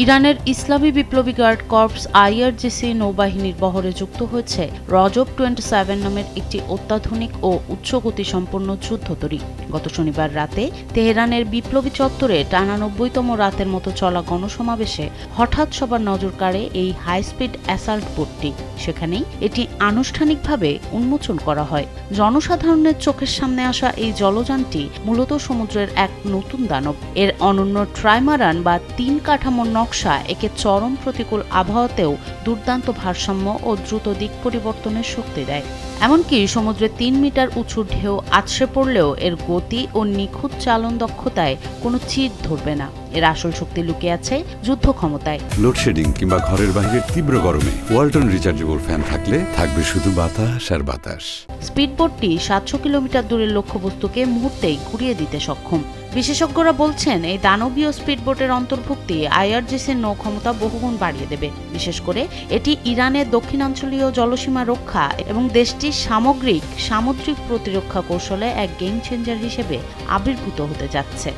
ইরানের ইসলামী বিপ্লবী guard corps IRGC নৌবাহিনীর বহরে যুক্ত হয়েছে রজব 27 নামের একটি অত্যাধুনিক ও উচ্চগতিসম্পন্ন যুদ্ধতরী। গত শনিবার রাতে তেহরানের বিপ্লবী চত্বরে টানা 90তম রাতের মতো চলা গণসমাবেশে হঠাৎ সবার নজর কাড়ে এই হাইস্পিড অ্যাসাল্ট বোটটি। সেখানেই এটি আনুষ্ঠানিকভাবে উন্মোচন করা হয়। জনসাধারণের চোখের সামনে আসা এই জলযানটি মূলত সমুদ্রের এক নতুন দানব। এর অনন্য ট্রাইমারান বা 3 কাঠামোর নকশা একে চরম প্রতিকূল আবহাওয়াতেও দুর্দান্ত ভারসাম্য ও দ্রুত দিক পরিবর্তনের শক্তি দেয়। এমনকি সমুদ্রে 3 মিটার উঁচু ঢেউ আছড়ে পড়লেও এর গতি ও নিখুঁত চালন দক্ষতায় কোনো চির ধরবে না। এর আসল শক্তি লুকিয়ে আছে যুদ্ধ ক্ষমতায়। লোডশেডিং কিংবা ঘরের বাইরের তীব্র গরমে ওয়ালটন রিচার্জেবল ফ্যান থাকলে থাকবে শুধু বাতাস আর বাতাস। স্পিডবোটটি 700 কিলোমিটার দূরের লক্ষ্যবস্তুকে মুহূর্তেই ঘুরিয়ে দিতে সক্ষম। বিশেষজ্ঞরা বলছেন এই দানবীয় স্পিডবোটের অন্তর্ভুক্তি আইআরজিসির নৌ ক্ষমতা বহুগুণ বাড়িয়ে দেবে। বিশেষ করে এটি ইরানের দক্ষিণাঞ্চলীয় জলসীমা রক্ষা এবং দেশটির সামগ্রিক সামুদ্রিক প্রতিরক্ষা কৌশলে এক গেম চেঞ্জার হিসেবে আবির্ভূত হতে যাচ্ছে।